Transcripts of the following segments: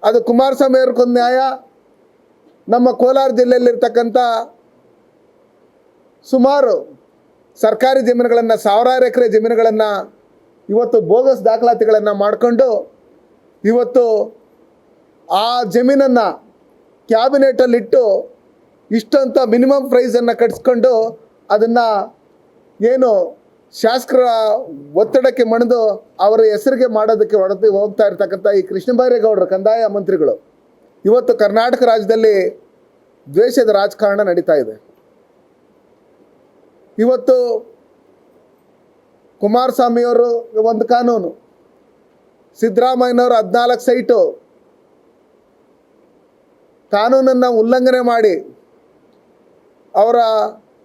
ಅದು ಕುಮಾರಸ್ವಾಮಿ ಅವ್ರಿಗೊಂದು ನ್ಯಾಯ, ನಮ್ಮ ಕೋಲಾರ ಜಿಲ್ಲೆಯಲ್ಲಿರ್ತಕ್ಕಂಥ ಸುಮಾರು ಸರ್ಕಾರಿ ಜಮೀನುಗಳನ್ನು, ಸಾವಿರಾರು ಎಕರೆ ಜಮೀನುಗಳನ್ನು ಇವತ್ತು ಬೋಗಸ್ ದಾಖಲಾತಿಗಳನ್ನು ಮಾಡಿಕೊಂಡು ಇವತ್ತು ಆ ಜಮೀನನ್ನು ಕ್ಯಾಬಿನೆಟಲ್ಲಿಟ್ಟು ಇಷ್ಟಂತ ಮಿನಿಮಮ್ ಪ್ರೈಸನ್ನು ಕಟ್ಸ್ಕೊಂಡು ಅದನ್ನು ಏನು ಶಾಸಕರ ಒತ್ತಡಕ್ಕೆ ಮಣಿದು ಅವರ ಹೆಸರಿಗೆ ಮಾಡೋದಕ್ಕೆ ಹೋಗ್ತಾ ಇರ್ತಕ್ಕಂಥ ಈ ಕೃಷ್ಣ ಬೈರೇಗೌಡರು ಕಂದಾಯ ಮಂತ್ರಿಗಳು ಇವತ್ತು ಕರ್ನಾಟಕ ರಾಜ್ಯದಲ್ಲಿ ದ್ವೇಷದ ರಾಜಕಾರಣ ನಡೀತಾ ಇದೆ. ಇವತ್ತು ಕುಮಾರಸ್ವಾಮಿಯವರು ಒಂದು ಕಾನೂನು, ಸಿದ್ದರಾಮಯ್ಯನವರು 14 ಸೈಟು ಕಾನೂನನ್ನು ಉಲ್ಲಂಘನೆ ಮಾಡಿ ಅವರ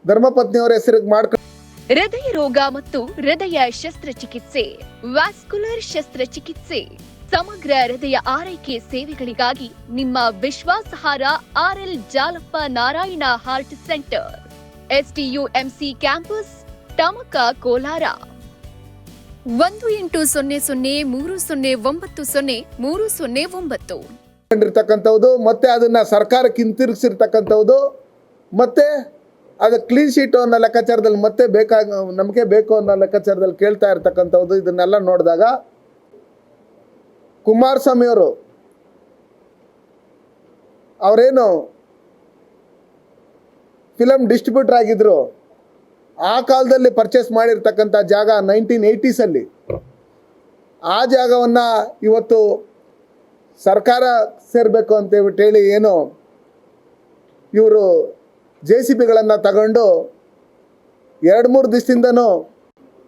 ಧರ್ಮಪತ್ನಿಯವರ ಹೆಸರಿಗೆ ಮಾಡ್ಕೊಂಡು ಹೃದಯ ರೋಗ ಮತ್ತು ಹೃದಯ ಶಸ್ತ್ರಚಿಕಿತ್ಸೆ, ವ್ಯಾಸ್ಕ್ಯುಲರ್ ಶಸ್ತ್ರಚಿಕಿತ್ಸೆ, ಸಮಗ್ರ ಹೃದಯ ಆರೈಕೆ ಸೇವೆಗಳಿಗಾಗಿ ನಿಮ್ಮ ವಿಶ್ವಾಸಾರ್ಹ RL Jalappa Narayana heart centre, STUMC campus, Tamaka, Kolar. 180030903009 ಮತ್ತೆ ಅದನ್ನ ಸರ್ಕಾರಕ್ಕೆ ಹಿಂತಿರುಗಿಸಿರ್ತಕ್ಕಂಥದ್ದು, ಮತ್ತೆ ಅದು ಕ್ಲೀನ್ ಶೀಟು ಅನ್ನೋ ಲೆಕ್ಕಾಚಾರದಲ್ಲಿ ಮತ್ತೆ ನಮಗೆ ಬೇಕು ಅನ್ನೋ ಲೆಕ್ಕಾಚಾರದಲ್ಲಿ ಕೇಳ್ತಾ ಇರ್ತಕ್ಕಂಥದ್ದು. ಇದನ್ನೆಲ್ಲ ನೋಡಿದಾಗ ಕುಮಾರಸ್ವಾಮಿಯವರು ಅವರೇನು ಫಿಲಮ್ ಡಿಸ್ಟ್ರಿಬ್ಯೂಟರ್ ಆಗಿದ್ರು, ಆ ಕಾಲದಲ್ಲಿ ಪರ್ಚೇಸ್ ಮಾಡಿರ್ತಕ್ಕಂಥ ಜಾಗ 1980s ಆ ಜಾಗವನ್ನು ಇವತ್ತು ಸರ್ಕಾರ ಸೇರಬೇಕು ಅಂತೇಳ್ಬಿಟ್ಟು ಹೇಳಿ ಏನು ಇವರು JCBಗಳನ್ನು ತಗೊಂಡು 2-3 ದಿವಸದಿಂದನೂ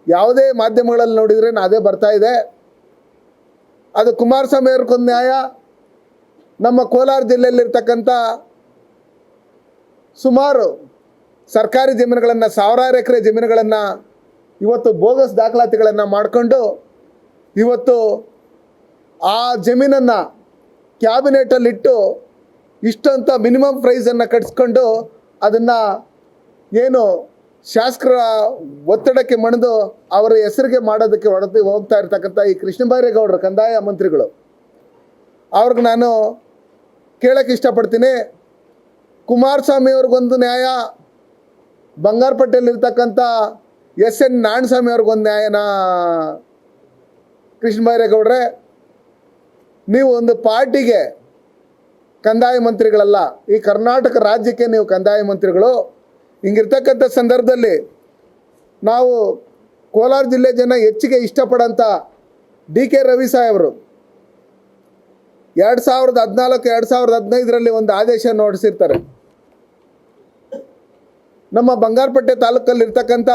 ಯಾವುದೇ ಮಾಧ್ಯಮಗಳಲ್ಲಿ ನೋಡಿದ್ರೆ ಅದೇ ಬರ್ತಾ ಇದೆ. ಅದು ಕುಮಾರಸ್ವಾಮಿ ಅವ್ರಿಗೊಂದು ನ್ಯಾಯ, ನಮ್ಮ ಕೋಲಾರ ಜಿಲ್ಲೆಯಲ್ಲಿರ್ತಕ್ಕಂಥ ಸುಮಾರು ಸರ್ಕಾರಿ ಜಮೀನುಗಳನ್ನು, ಸಾವಿರಾರು ಎಕರೆ ಜಮೀನುಗಳನ್ನು ಇವತ್ತು ಬೋಗಸ್ ದಾಖಲಾತಿಗಳನ್ನು ಮಾಡಿಕೊಂಡು ಇವತ್ತು ಆ ಜಮೀನನ್ನು ಕ್ಯಾಬಿನೆಟಲ್ಲಿಟ್ಟು ಇಷ್ಟಂತ ಮಿನಿಮಮ್ ಪ್ರೈಸನ್ನು ಕಟ್ಸ್ಕೊಂಡು ಅದನ್ನು ಏನು ಶಾಸಕರ ಒತ್ತಡಕ್ಕೆ ಮಣಿದು ಅವರ ಹೆಸರಿಗೆ ಮಾಡೋದಕ್ಕೆ ಹೋಗ್ತಾ ಇರ್ತಕ್ಕಂಥ ಈ ಕೃಷ್ಣ ಬೈರೇಗೌಡರು ಕಂದಾಯ ಮಂತ್ರಿಗಳು ಅವ್ರಿಗೆ ನಾನು ಕೇಳೋಕ್ಕೆ ಇಷ್ಟಪಡ್ತೀನಿ. ಕುಮಾರಸ್ವಾಮಿ ಅವ್ರಿಗೊಂದು ನ್ಯಾಯ, ಬಂಗಾರಪೇಟೆಯಲ್ಲಿರ್ತಕ್ಕಂಥ SN ನಾರಾಯಣಸ್ವಾಮಿ ಅವ್ರಿಗೊಂದು ನ್ಯಾಯನ. ಕೃಷ್ಣ ಬೈರೇಗೌಡ್ರೆ, ನೀವು ಒಂದು ಪಾರ್ಟಿಗೆ ಕಂದಾಯ ಮಂತ್ರಿಗಳಲ್ಲ, ಈ ಕರ್ನಾಟಕ ರಾಜ್ಯಕ್ಕೆ ನೀವು ಕಂದಾಯ ಮಂತ್ರಿಗಳು. ಹಿಂಗಿರ್ತಕ್ಕಂಥ ಸಂದರ್ಭದಲ್ಲಿ ನಾವು ಕೋಲಾರ ಜಿಲ್ಲೆ ಜನ ಹೆಚ್ಚಿಗೆ ಇಷ್ಟಪಡೋಂಥ DK ರವಿ ಸಾಹೇಬರು 2014-2015 ಒಂದು ಆದೇಶ ಹೊರಡಿಸಿರ್ತಾರೆ. ನಮ್ಮ ಬಂಗಾರಪೇಟೆ ತಾಲೂಕಲ್ಲಿರ್ತಕ್ಕಂಥ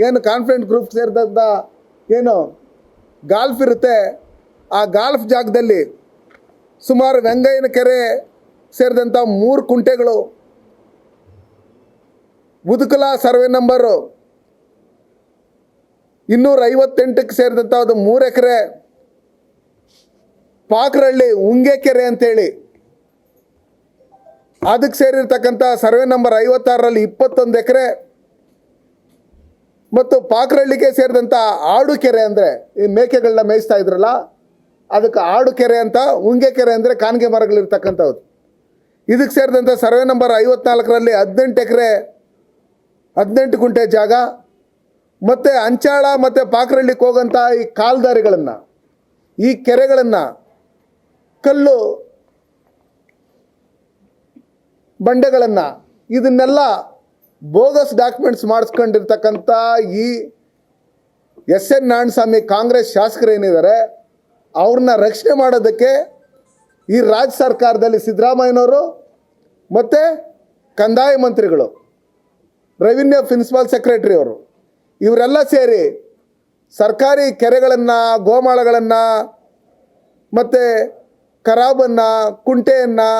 ಏನು ಕಾನ್ಫಿಡೆಂಟ್ ಗ್ರೂಪ್ ಸೇರಿದಂಥ ಏನು ಗಾಲ್ಫ್ ಇರುತ್ತೆ, ಆ ಗಾಲ್ಫ್ ಜಾಗದಲ್ಲಿ ಸುಮಾರು ವೆಂಗಯ್ಯನ ಕೆರೆ ಸೇರಿದಂಥ 3 ಕುಂಟೆಗಳು, ಮುದುಕಲ ಸರ್ವೆ ನಂಬರು 258ಕ್ಕೆ ಸೇರಿದಂಥ ಅದು 3 ಎಕರೆ, ಪಾಕ್ರಳ್ಳಿ ಉಂಗೆ ಕೆರೆ ಅಂತೇಳಿ ಅದಕ್ಕೆ ಸೇರಿರ್ತಕ್ಕಂಥ ಸರ್ವೆ ನಂಬರ್ 56ರಲ್ಲಿ 21 ಎಕರೆ, ಮತ್ತು ಪಾಕ್ರಳ್ಳಿಗೆ ಸೇರಿದಂಥ ಆಡು ಕೆರೆ ಅಂದರೆ ಈ ಮೇಕೆಗಳನ್ನ ಮೇಯಿಸ್ತಾ ಇದ್ರಲ್ಲ ಅದಕ್ಕೆ ಆಡು ಕೆರೆ ಅಂತ, ಉಂಗೆ ಕೆರೆ ಅಂದರೆ ಕಾನ್ಗೆ ಮರಗಳಿರ್ತಕ್ಕಂಥದ್ದು. ಇದಕ್ಕೆ ಸೇರಿದಂಥ ಸರ್ವೆ ನಂಬರ್ 54ರಲ್ಲಿ 18 ಎಕರೆ 18 ಕುಂಟೆ ಜಾಗ, ಮತ್ತು ಅಂಚಾಳ ಮತ್ತು ಪಾಕ್ರಳ್ಳಿಗೆ ಹೋಗೋಂಥ ಈ ಕಾಲ್ದಾರಿಗಳನ್ನು, ಈ ಕೆರೆಗಳನ್ನು, ಕಲ್ಲು ಬಂಡೆಗಳನ್ನು, ಇದನ್ನೆಲ್ಲ ಬೋಗಸ್ ಡಾಕ್ಯುಮೆಂಟ್ಸ್ ಮಾಡಿಸ್ಕೊಂಡಿರ್ತಕ್ಕಂಥ ಈ SN ನಾರಾಯಣಸ್ವಾಮಿ ಕಾಂಗ್ರೆಸ್ ಶಾಸಕರೇನಿದ್ದಾರೆ ಅವ್ರನ್ನ ರಕ್ಷಣೆ ಮಾಡೋದಕ್ಕೆ ಈ ರಾಜ್ಯ ಸರ್ಕಾರದಲ್ಲಿ ಸಿದ್ದರಾಮಯ್ಯನವರು ಮತ್ತು ಕಂದಾಯ ಮಂತ್ರಿಗಳು, ರೆವಿನ್ಯೂ ಪ್ರಿನ್ಸಿಪಲ್ ಸೆಕ್ರೆಟರಿ ಅವರು ಇವರೆಲ್ಲ ಸೇರಿ ಸರ್ಕಾರಿ ಕೆರೆಗಳನ್ನು, ಗೋಮಾಳಗಳನ್ನು, ಮತ್ತು ಖರಾಬನ್ನು, ಕುಂಟೆಯನ್ನು,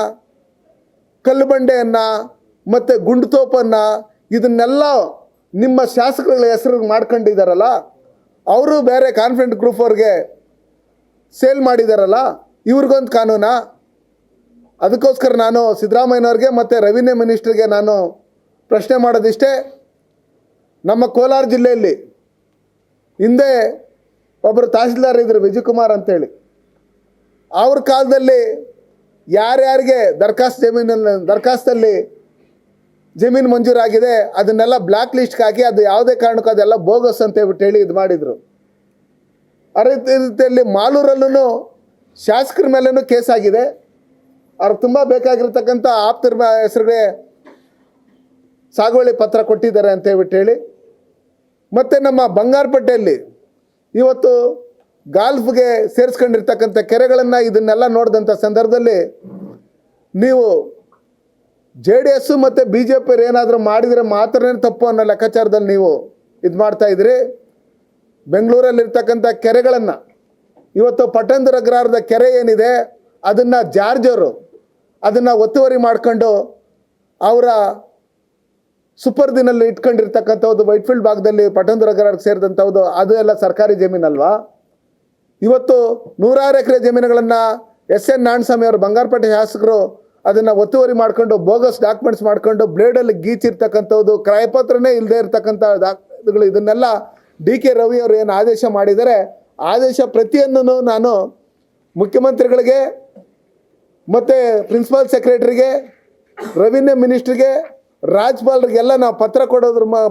ಕಲ್ಲು ಬಂಡೆಯನ್ನು ಮತ್ತು ಗುಂಡುತೋಪನ್ನು ಇದನ್ನೆಲ್ಲ ನಿಮ್ಮ ಶಾಸಕರುಗಳ ಹೆಸರು ಮಾಡ್ಕೊಂಡಿದ್ದಾರಲ್ಲ, ಅವರು ಬೇರೆ ಕಾನ್ಫಿಡೆಂಟ್ ಗ್ರೂಪ್ ಅವ್ರಿಗೆ ಸೇಲ್ ಮಾಡಿದಾರಲ್ಲ, ಇವ್ರಿಗೊಂದು ಕಾನೂನಾ? ಅದಕ್ಕೋಸ್ಕರ ನಾನು ಸಿದ್ದರಾಮಯ್ಯನವ್ರಿಗೆ ಮತ್ತು ರೆವಿನ್ಯೂ ಮಿನಿಸ್ಟ್ರಿಗೆ ನಾನು ಪ್ರಶ್ನೆ ಮಾಡೋದಿಷ್ಟೇ. ನಮ್ಮ ಕೋಲಾರ ಜಿಲ್ಲೆಯಲ್ಲಿ ಹಿಂದೆ ಒಬ್ಬರು ತಹಸೀಲ್ದಾರ್ ಇದ್ದರು ವಿಜಯಕುಮಾರ್ ಅಂತೇಳಿ, ಅವ್ರ ಕಾಲದಲ್ಲಿ ಯಾರ್ಯಾರಿಗೆ ದರಖಾಸ್ತಲ್ಲಿ ಜಮೀನು ಮಂಜೂರಾಗಿದೆ ಅದನ್ನೆಲ್ಲ ಬ್ಲ್ಯಾಕ್ ಲಿಸ್ಟ್ಗೆ ಹಾಕಿ ಅದು ಯಾವುದೇ ಕಾರಣಕ್ಕೂ ಅದೆಲ್ಲ ಬೋಗಸ್ ಅಂತ ಹೇಳ್ಬಿಟ್ಟು ಹೇಳಿ ಇದು ಮಾಡಿದರು. ಅದೇ ರೀತಿಯಲ್ಲಿ ಮಾಲೂರಲ್ಲೂ ಶಾಸಕರ ಮೇಲೂ ಕೇಸ್ ಆಗಿದೆ. ಅವ್ರಿಗೆ ತುಂಬ ಬೇಕಾಗಿರ್ತಕ್ಕಂಥ ಆಪ್ತರ ಹೆಸರಿಗೆ ಸಾಗುವಳಿ ಪತ್ರ ಕೊಟ್ಟಿದ್ದಾರೆ ಅಂತ ಹೇಳ್ಬಿಟ್ಟು ಹೇಳಿ. ಮತ್ತು ನಮ್ಮ ಬಂಗಾರಪೇಟೆಯಲ್ಲಿ ಇವತ್ತು ಗಾಲ್ಫ್ಗೆ ಸೇರಿಸ್ಕೊಂಡಿರ್ತಕ್ಕಂಥ ಕೆರೆಗಳನ್ನು ಇದನ್ನೆಲ್ಲ ನೋಡಿದಂಥ ಸಂದರ್ಭದಲ್ಲಿ ನೀವು JDS ಮತ್ತು BJP ಏನಾದರೂ ಮಾಡಿದರೆ ಮಾತ್ರನೇ ತಪ್ಪು ಅನ್ನೋ ಲೆಕ್ಕಾಚಾರದಲ್ಲಿ ನೀವು ಇದು ಮಾಡ್ತಾಯಿದ್ರಿ. ಬೆಂಗಳೂರಲ್ಲಿರ್ತಕ್ಕಂಥ ಕೆರೆಗಳನ್ನು ಇವತ್ತು ಪಟ್ಟಣದ ಅಗ್ರಹಾರದ ಕೆರೆ ಏನಿದೆ ಅದನ್ನು ಜಾರ್ಜ್ ಅವರು ಅದನ್ನು ಒತ್ತುವರಿ ಮಾಡ್ಕೊಂಡು ಅವರ ಸುಪರ್ದಿನಲ್ಲಿ ಇಟ್ಕೊಂಡಿರ್ತಕ್ಕಂಥದ್ದು ವೈಟ್ಫೀಲ್ಡ್ ಭಾಗದಲ್ಲಿ ಪಟ್ಟಣದ ಅಗ್ರಹಾರಕ್ಕೆ ಸೇರಿದಂಥದ್ದು ಅದು ಎಲ್ಲ ಸರ್ಕಾರಿ ಜಮೀನಲ್ವಾ? ಇವತ್ತು 100 ಎಕರೆ ಜಮೀನುಗಳನ್ನು SN ನಾರಾಯಣಸ್ವಾಮಿ ಅವರು ಬಂಗಾರಪೇಟೆ ಶಾಸಕರು ಅದನ್ನು ಒತ್ತುವರಿ ಮಾಡ್ಕೊಂಡು ಬೋಗಸ್ ಡಾಕ್ಯುಮೆಂಟ್ಸ್ ಮಾಡ್ಕೊಂಡು ಬ್ಲೇಡಲ್ಲಿ ಗೀಚಿರ್ತಕ್ಕಂಥದ್ದು ಕ್ರಯಪತ್ರನೇ ಇಲ್ಲದೆ ಇರ್ತಕ್ಕಂಥ ದಾಖಲೆಗಳು ಇದನ್ನೆಲ್ಲ DK ರವಿ ಅವರು ಏನು ಆದೇಶ ಮಾಡಿದರೆ ಆದೇಶ ಪ್ರತಿಯನ್ನು ನಾನು ಮುಖ್ಯಮಂತ್ರಿಗಳಿಗೆ ಮತ್ತು ಪ್ರಿನ್ಸಿಪಲ್ ಸೆಕ್ರೆಟರಿಗೆ ರೆವಿನ್ಯೂ ಮಿನಿಸ್ಟ್ರಿಗೆ ರಾಜ್ಪಾಲರಿಗೆಲ್ಲ ನಾವು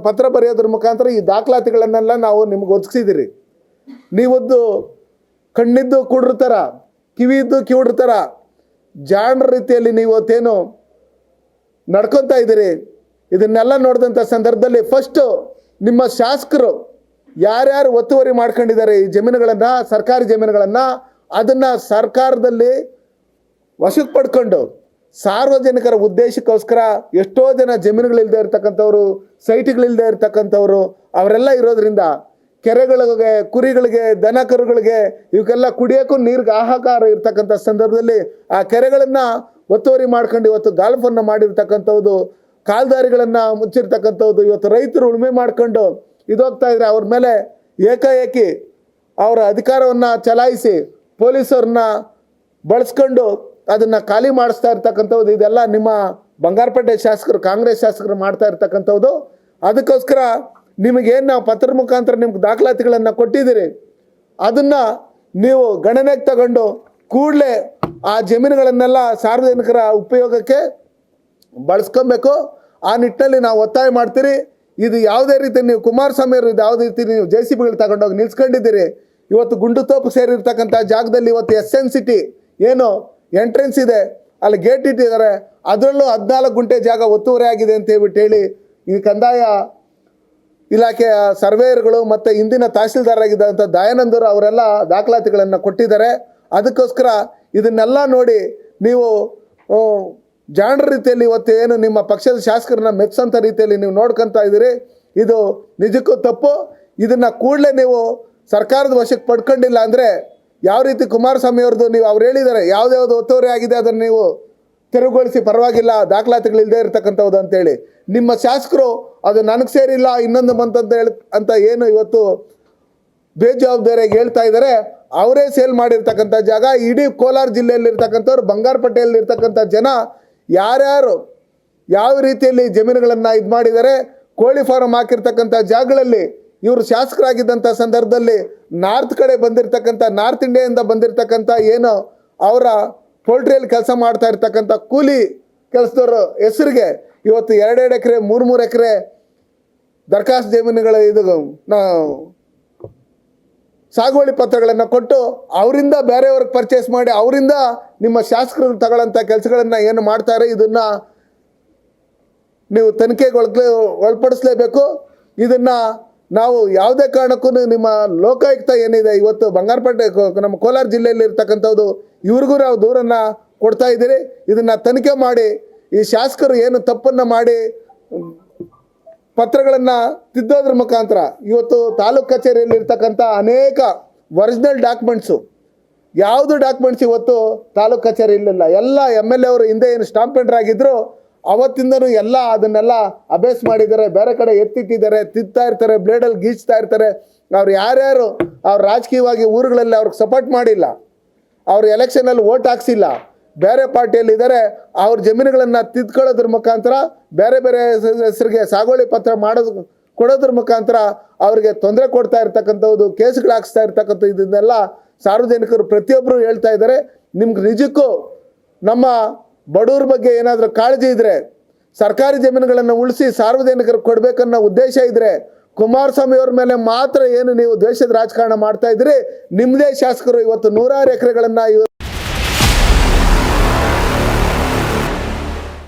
ಪತ್ರ ಬರೆಯೋದ್ರ ಮುಖಾಂತರ ಈ ದಾಖಲಾತಿಗಳನ್ನೆಲ್ಲ ನಾವು ನಿಮ್ಗೆ ಒದಗಿಸಿದ್ದೀರಿ. ನೀವೊಂದು ಕಣ್ಣಿದ್ದು ಕುಡ್ರ ಥರ ಕಿವಿಯಿದ್ದು ಕಿವುಡ್ರ ಥರ ಜಾಣರ ರೀತಿಯಲ್ಲಿ ನೀವು ಇವತ್ತೇನು ನಡ್ಕೊತಾ ಇದ್ದೀರಿ. ಇದನ್ನೆಲ್ಲ ನೋಡಿದಂಥ ಸಂದರ್ಭದಲ್ಲಿ ಫಸ್ಟು ನಿಮ್ಮ ಶಾಸಕರು ಯಾರ್ಯಾರು ಒತ್ತುವರಿ ಮಾಡ್ಕೊಂಡಿದ್ದಾರೆ ಈ ಜಮೀನುಗಳನ್ನು ಸರ್ಕಾರಿ ಜಮೀನುಗಳನ್ನು ಅದನ್ನು ಸರ್ಕಾರದಲ್ಲಿ ವಶಕ್ಕೆ ಪಡ್ಕೊಂಡು ಸಾರ್ವಜನಿಕರ ಉದ್ದೇಶಕ್ಕೋಸ್ಕರ ಎಷ್ಟೋ ಜನ ಜಮೀನುಗಳಿಲ್ಲದೆ ಇರ್ತಕ್ಕಂಥವ್ರು ಸೈಟ್ಗಳಿಲ್ಲದೆ ಇರ್ತಕ್ಕಂಥವ್ರು ಅವರೆಲ್ಲ ಇರೋದ್ರಿಂದ ಕೆರೆಗಳಿಗೆ ಕುರಿಗಳಿಗೆ ದನ ಕರುಗಳಿಗೆ ಇವಕ್ಕೆಲ್ಲ ಕುಡಿಯೋಕ್ಕೂ ನೀರಿಗೆ ಹಾಹಾಕಾರ ಇರ್ತಕ್ಕಂಥ ಸಂದರ್ಭದಲ್ಲಿ ಆ ಕೆರೆಗಳನ್ನು ಒತ್ತುವರಿ ಮಾಡ್ಕೊಂಡು ಇವತ್ತು ಗಾಲ್ಫನ್ನು ಮಾಡಿರ್ತಕ್ಕಂಥದ್ದು ಕಾಲ್ದಾರಿಗಳನ್ನು ಮುಚ್ಚಿರ್ತಕ್ಕಂಥದ್ದು ಇವತ್ತು ರೈತರು ಉಳುಮೆ ಮಾಡ್ಕೊಂಡು ಇದೋಗ್ತಾ ಇದ್ರೆ ಅವ್ರ ಮೇಲೆ ಏಕಾಏಕಿ ಅವರ ಅಧಿಕಾರವನ್ನು ಚಲಾಯಿಸಿ ಪೊಲೀಸರನ್ನ ಬಳಸ್ಕೊಂಡು ಅದನ್ನು ಖಾಲಿ ಮಾಡಿಸ್ತಾ ಇರ್ತಕ್ಕಂಥದ್ದು ಇದೆಲ್ಲ ನಿಮ್ಮ ಬಂಗಾರಪೇಟೆ ಶಾಸಕರು ಕಾಂಗ್ರೆಸ್ ಶಾಸಕರು ಮಾಡ್ತಾ ಇರ್ತಕ್ಕಂಥದ್ದು. ಅದಕ್ಕೋಸ್ಕರ ನಿಮಗೇನು ನಾವು ಪತ್ರ ಮುಖಾಂತರ ನಿಮ್ಗೆ ದಾಖಲಾತಿಗಳನ್ನು ಕೊಟ್ಟಿದ್ದೀರಿ ಅದನ್ನು ನೀವು ಗಣನೆಗೆ ತಗೊಂಡು ಕೂಡಲೇ ಆ ಜಮೀನುಗಳನ್ನೆಲ್ಲ ಸಾರ್ವಜನಿಕರ ಉಪಯೋಗಕ್ಕೆ ಬಳಸ್ಕೊಬೇಕು. ಆ ನಿಟ್ಟಿನಲ್ಲಿ ನಾವು ಒತ್ತಾಯ ಮಾಡ್ತೀರಿ. ಇದು ಯಾವುದೇ ರೀತಿ ನೀವು ಕುಮಾರಸ್ವಾಮಿ ಅವರು ಯಾವುದೇ ರೀತಿ ನೀವು JCBಗಳು ತಗೊಂಡೋಗಿ ನಿಲ್ಸ್ಕೊಂಡಿದ್ದೀರಿ. ಇವತ್ತು ಗುಂಡುತೋಪು ಸೇರಿರ್ತಕ್ಕಂಥ ಜಾಗದಲ್ಲಿ ಇವತ್ತು SN ಸಿಟಿ ಏನು ಎಂಟ್ರೆನ್ಸ್ ಇದೆ ಅಲ್ಲಿ ಗೇಟ್ ಇಟ್ಟಿದ್ದಾರೆ, ಅದರಲ್ಲೂ 14 ಗುಂಟೆ ಜಾಗ ಒತ್ತುವರಿ ಆಗಿದೆ ಅಂತ ಹೇಳ್ಬಿಟ್ಟು ಹೇಳಿ ಈ ಕಂದಾಯ ಇಲಾಖೆಯ ಸರ್ವೇಯರ್ಗಳು ಮತ್ತು ಇಂದಿನ ತಹಸೀಲ್ದಾರಾಗಿದ್ದಂಥ ದಯಾನಂದರು ಅವರೆಲ್ಲ ದಾಖಲಾತಿಗಳನ್ನು ಕೊಟ್ಟಿದ್ದಾರೆ. ಅದಕ್ಕೋಸ್ಕರ ಇದನ್ನೆಲ್ಲ ನೋಡಿ ನೀವು ಜಾಣರ ರೀತಿಯಲ್ಲಿ ಇವತ್ತು ಏನು ನಿಮ್ಮ ಪಕ್ಷದ ಶಾಸಕರನ್ನ ಮೆಚ್ಚೋಂಥ ರೀತಿಯಲ್ಲಿ ನೀವು ನೋಡ್ಕೊತಾ ಇದ್ದೀರಿ. ಇದು ನಿಜಕ್ಕೂ ತಪ್ಪು. ಇದನ್ನು ಕೂಡಲೇ ನೀವು ಸರ್ಕಾರದ ವಶಕ್ಕೆ ಪಡ್ಕೊಂಡಿಲ್ಲ ಅಂದರೆ ಯಾವ ರೀತಿ ಕುಮಾರಸ್ವಾಮಿ ಅವ್ರದ್ದು ನೀವು ಅವ್ರು ಹೇಳಿದ್ದಾರೆ ಯಾವುದ್ಯಾವುದು ಒತ್ತುವರಿ ಆಗಿದೆ ಅದನ್ನು ನೀವು ತೆರವುಗೊಳಿಸಿ ಪರವಾಗಿಲ್ಲ ದಾಖಲಾತಿಗಳಿಲ್ಲದೆ ಇರತಕ್ಕಂಥದ್ದು ಅಂತೇಳಿ. ನಿಮ್ಮ ಶಾಸಕರು ಅದು ನನಗೆ ಸೇರಿಲ್ಲ ಇನ್ನೊಂದು ಅಂತ ಏನು ಇವತ್ತು ಬೇಜವಾಬ್ದಾರಿಯಾಗಿ ಹೇಳ್ತಾ ಇದ್ದಾರೆ. ಅವರೇ ಸೇಲ್ ಮಾಡಿರ್ತಕ್ಕಂಥ ಜಾಗ ಇಡೀ ಕೋಲಾರ ಜಿಲ್ಲೆಯಲ್ಲಿರ್ತಕ್ಕಂಥವ್ರು ಬಂಗಾರಪೇಟೆಯಲ್ಲಿರ್ತಕ್ಕಂಥ ಜನ ಯಾರ್ಯಾರು ಯಾವ ರೀತಿಯಲ್ಲಿ ಜಮೀನುಗಳನ್ನು ಇದು ಮಾಡಿದ್ದಾರೆ. ಕೋಳಿ ಫಾರಂ ಹಾಕಿರ್ತಕ್ಕಂಥ ಜಾಗಗಳಲ್ಲಿ ಇವರು ಶಾಸಕರಾಗಿದ್ದಂಥ ಸಂದರ್ಭದಲ್ಲಿ ನಾರ್ತ್ ಕಡೆ ಬಂದಿರತಕ್ಕಂಥ ನಾರ್ತ್ ಇಂಡಿಯಾದಿಂದ ಬಂದಿರತಕ್ಕಂಥ ಏನು ಅವರ ಪೋಲ್ಟ್ರಿಯಲ್ಲಿ ಕೆಲಸ ಮಾಡ್ತಾ ಇರ್ತಕ್ಕಂಥ ಕೂಲಿ ಕೆಲಸದವ್ರ ಹೆಸರಿಗೆ ಇವತ್ತು 2 ಎಕರೆ 3 ಎಕರೆ ದರಖಾಸ್ತು ಜಮೀನುಗಳ ಇದು ಸಾಗುವಳಿ ಪತ್ರಗಳನ್ನು ಕೊಟ್ಟು ಅವರಿಂದ ಬೇರೆಯವ್ರಿಗೆ ಪರ್ಚೇಸ್ ಮಾಡಿ ಅವರಿಂದ ನಿಮ್ಮ ಶಾಸಕರು ತಗೊಳ್ಳೋಂಥ ಕೆಲಸಗಳನ್ನು ಏನು ಮಾಡ್ತಾರೆ ಇದನ್ನು ನೀವು ತನಿಖೆಗೆ ಒಳಪಡಿಸಲೇಬೇಕು. ಇದನ್ನು ನಾವು ಯಾವುದೇ ಕಾರಣಕ್ಕೂ ನಿಮ್ಮ ಲೋಕಾಯುಕ್ತ ಏನಿದೆ ಇವತ್ತು ಬಂಗಾರಪೇಟೆ ನಮ್ಮ ಕೋಲಾರ ಜಿಲ್ಲೆಯಲ್ಲಿ ಇರ್ತಕ್ಕಂಥದ್ದು ಇವ್ರಿಗೂ ನಾವು ದೂರನ್ನು ಕೊಡ್ತಾ ಇದ್ದೀರಿ. ಇದನ್ನು ತನಿಖೆ ಮಾಡಿ ಈ ಶಾಸಕರು ಏನು ತಪ್ಪನ್ನು ಮಾಡಿ ಪತ್ರಗಳನ್ನು ತಿದ್ದೋದ್ರ ಮುಖಾಂತರ ಇವತ್ತು ತಾಲೂಕು ಕಚೇರಿಯಲ್ಲಿ ಇರ್ತಕ್ಕಂಥ ಅನೇಕ ಒರಿಜಿನಲ್ ಡಾಕ್ಯುಮೆಂಟ್ಸು ಯಾವುದು ಡಾಕ್ಯುಮೆಂಟ್ಸ್ ಇವತ್ತು ತಾಲೂಕು ಕಚೇರಿ ಇರಲಿಲ್ಲ. ಎಲ್ಲ MLA ಅವರು ಹಿಂದೆ ಏನು ಸ್ಟಾಂಪ್ ಪೆಂಡರ್ ಆಗಿದ್ದರು ಅವತ್ತಿಂದನೂ ಎಲ್ಲ ಅದನ್ನೆಲ್ಲ ಅಭ್ಯಾಸ ಮಾಡಿದ್ದಾರೆ, ಬೇರೆ ಕಡೆ ಎತ್ತಿಟ್ಟಿದ್ದಾರೆ, ತಿದ್ತಾ ಇರ್ತಾರೆ, ಬ್ಲೇಡಲ್ಲಿ ಗೀಚ್ತಾ ಇರ್ತಾರೆ. ಅವ್ರು ಯಾರ್ಯಾರು ಅವ್ರು ರಾಜಕೀಯವಾಗಿ ಊರುಗಳಲ್ಲಿ ಅವ್ರಿಗೆ ಸಪೋರ್ಟ್ ಮಾಡಿಲ್ಲ, ಅವ್ರು ಎಲೆಕ್ಷನಲ್ಲಿ ವೋಟ್ ಹಾಕ್ಸಿಲ್ಲ, ಬೇರೆ ಪಾರ್ಟಿಯಲ್ಲಿದ್ದಾರೆ, ಅವ್ರ ಜಮೀನುಗಳನ್ನು ತಿದ್ಕೊಳ್ಳೋದ್ರ ಮುಖಾಂತರ ಬೇರೆ ಬೇರೆ ಹೆಸರಿಗೆ ಸಾಗುವಳಿ ಪತ್ರ ಕೊಡೋದ್ರ ಮುಖಾಂತರ ಅವರಿಗೆ ತೊಂದರೆ ಕೊಡ್ತಾ ಇರ್ತಕ್ಕಂಥದ್ದು, ಕೇಸ್ಗಳು ಹಾಕ್ಸ್ತಾ ಇರ್ತಕ್ಕಂಥ ಇದನ್ನೆಲ್ಲ ಸಾರ್ವಜನಿಕರು ಪ್ರತಿಯೊಬ್ಬರು ಹೇಳ್ತಾ ಇದ್ದಾರೆ. ನಿಮ್ಗೆ ನಿಜಕ್ಕೂ ನಮ್ಮ ಬಡವ್ರ ಬಗ್ಗೆ ಏನಾದರೂ ಕಾಳಜಿ ಇದ್ದರೆ, ಸರ್ಕಾರಿ ಜಮೀನುಗಳನ್ನು ಉಳಿಸಿ ಸಾರ್ವಜನಿಕರಿಗೆ ಕೊಡಬೇಕನ್ನೋ ಉದ್ದೇಶ ಇದ್ದರೆ, ಕುಮಾರಸ್ವಾಮಿ ಅವ್ರ ಮೇಲೆ ಮಾತ್ರ ಏನು ನೀವು ದ್ವೇಷದ ರಾಜಕಾರಣ ಮಾಡ್ತಾ ಇದ್ದೀರಿ. ನಿಮ್ಮದೇ ಶಾಸಕರು ಇವತ್ತು 100 ಎಕರೆಗಳನ್ನು